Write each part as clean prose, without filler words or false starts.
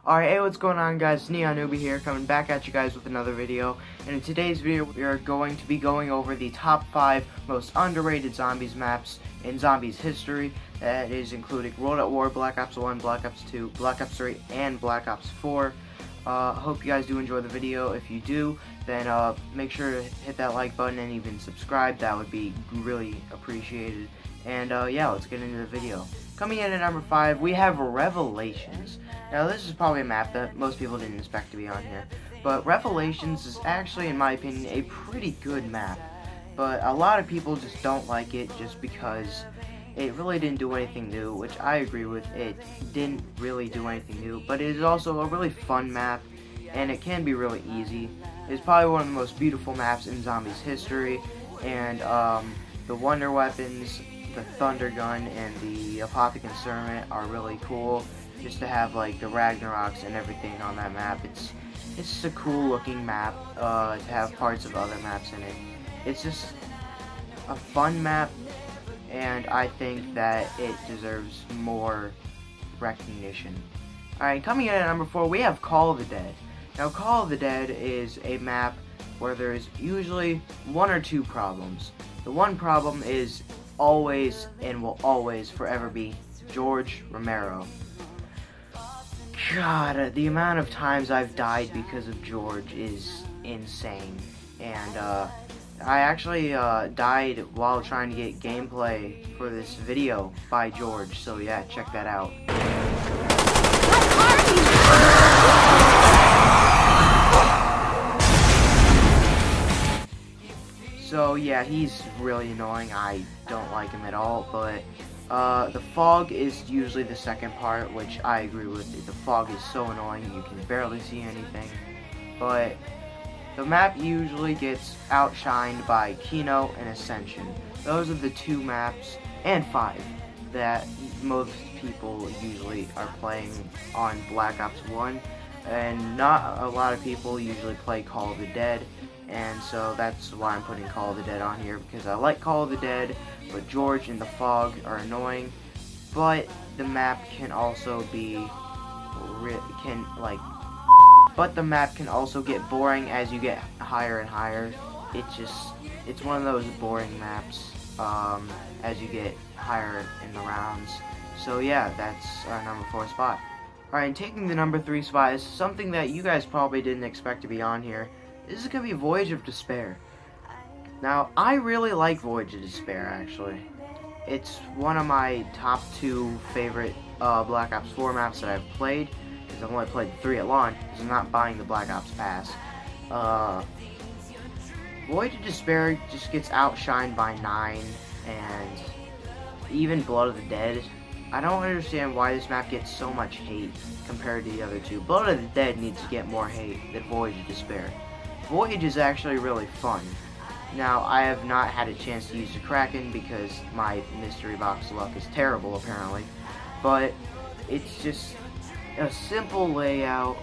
Alright, hey, what's going on, guys? Neon Newbie here, coming back at you guys with another video. And in today's video, we are going to be going over the top 5 most underrated zombies maps in zombies history. That is including World at War, Black Ops 1, Black Ops 2, Black Ops 3, and Black Ops 4. Hope you guys do enjoy the video. If you do, then make sure to hit that like button and even subscribe. That would be really appreciated. And yeah, let's get into the video. Coming in at number 5, we have Revelations. Now, this is probably a map that most people didn't expect to be on here, but Revelations is actually, in my opinion, a pretty good map. But a lot of people just don't like it just because it really didn't do anything new, which I agree with. It didn't really do anything new, but it is also a really fun map, and it can be really easy. It's probably one of the most beautiful maps in zombies history, and the wonder weapons, the thunder gun, and the apothecary servant are really cool. Just to have like the Ragnaroks and everything on that map, it's just a cool looking map to have parts of other maps in it. It's just a fun map, and I think that it deserves more recognition. Alright, coming in at number 4, we have Call of the Dead. Now, Call of the Dead is a map where there's usually one or two problems. The one problem is always and will always forever be George Romero. God, the amount of times I've died because of George is insane. And I actually died while trying to get gameplay for this video by George, so yeah, check that out. So yeah, he's really annoying. I don't like him at all, but the fog is usually the second part, which I agree with. The fog is so annoying, you can barely see anything. But the map usually gets outshined by Kino and Ascension. Those are the two maps, and 5, that most people usually are playing on Black Ops 1. And not a lot of people usually play Call of the Dead. And so that's why I'm putting Call of the Dead on here, because I like Call of the Dead, but George and the fog are annoying. But the map can also be but the map can also get boring as you get higher and higher. It's one of those boring maps as you get higher in the rounds. So yeah, that's our number 4 spot. Alright, and taking the number 3 spot is something that you guys probably didn't expect to be on here. This is going to be Voyage of Despair. Now, I really like Voyage of Despair, actually. It's one of my top 2 favorite Black Ops 4 maps that I've played, because I've only played 3 at launch, because I'm not buying the Black Ops Pass. Voyage of Despair just gets outshined by 9, and even Blood of the Dead. I don't understand why this map gets so much hate compared to the other two. Blood of the Dead needs to get more hate than Voyage of Despair. Voyage is actually really fun. Now, I have not had a chance to use the Kraken because my mystery box luck is terrible, apparently. But it's just a simple layout.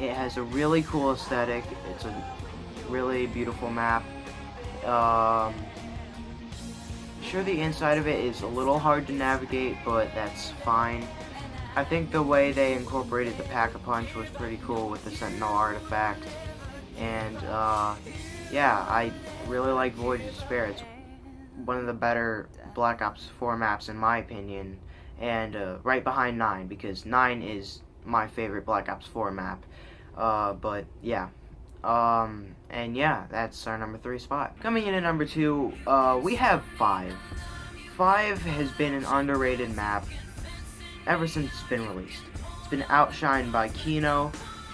It has a really cool aesthetic. It's a really beautiful map. Sure, the inside of it is a little hard to navigate, but that's fine. I think the way they incorporated the Pack-a-Punch was pretty cool with the Sentinel artifact. And yeah, I really like Voyage of Despair. It's one of the better Black Ops 4 maps in my opinion, and right behind 9, because 9 is my favorite Black Ops 4 map. But yeah, and yeah, that's our number 3 spot. Coming in at number 2, we have 5. 5 has been an underrated map ever since it's been released. It's been outshined by Kino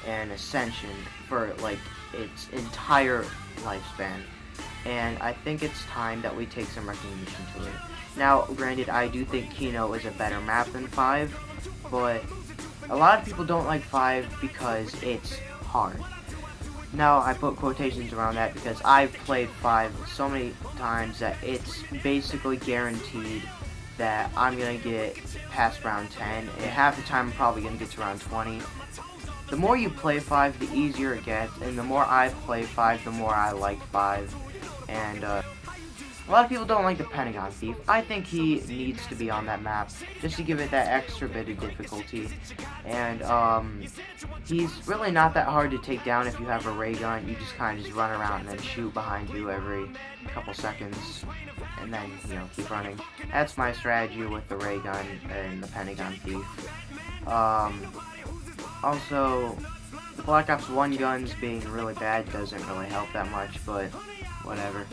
and Ascension for like its entire lifespan, and I think it's time that we take some recognition to it. Now, granted, I do think Kino is a better map than 5, but a lot of people don't like 5 because it's hard. Now, I put quotations around that because I've played 5 so many times that it's basically guaranteed that I'm going to get past round 10, and half the time I'm probably going to get to round 20. The more you play 5, the easier it gets, and the more I play 5, the more I like 5. And A lot of people don't like the Pentagon Thief. I think he needs to be on that map just to give it that extra bit of difficulty. And he's really not that hard to take down if you have a ray gun. You just kind of just run around and then shoot behind you every couple seconds, and then, you know, keep running. That's my strategy with the ray gun and the Pentagon Thief. Also, the Black Ops 1 guns being really bad doesn't really help that much, but whatever.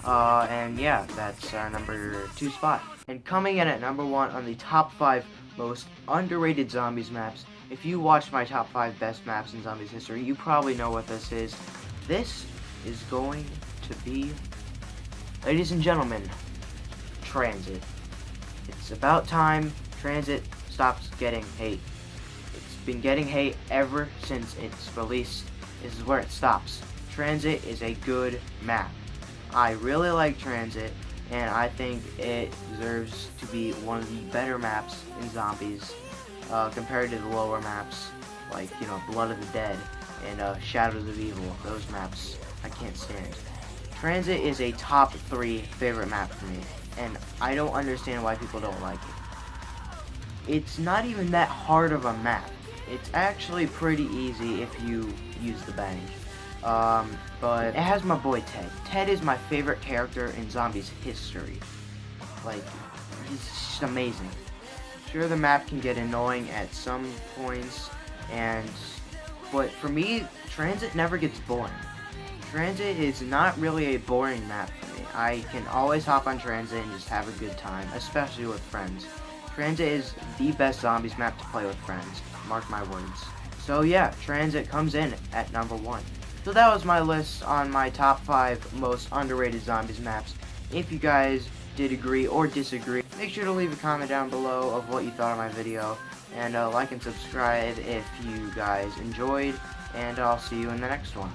And yeah, that's our number 2 spot. And coming in at number 1 on the top 5 most underrated Zombies maps. If you watched my top 5 best maps in Zombies history, you probably know what this is. This is going to be, ladies and gentlemen, Transit. It's about time Transit stops getting hate. It's been getting hate ever since it's released. This is where it stops. Transit is a good map. I really like Transit, and I think it deserves to be one of the better maps in Zombies compared to the lower maps, like, you know, Blood of the Dead and Shadows of Evil. Those maps I can't stand. Transit is a top 3 favorite map for me, and I don't understand why people don't like it. It's not even that hard of a map. It's actually pretty easy if you use the bang. But it has my boy Ted. Ted is my favorite character in Zombies history. Like, he's just amazing. Sure, the map can get annoying at some points, but for me, Transit never gets boring. Transit is not really a boring map for me. I can always hop on Transit and just have a good time, especially with friends. Transit is the best Zombies map to play with friends. Mark my words. So yeah, Transit comes in at number 1. So that was my list on my top 5 most underrated Zombies maps. If you guys did agree or disagree, make sure to leave a comment down below of what you thought of my video. And like and subscribe if you guys enjoyed. And I'll see you in the next one.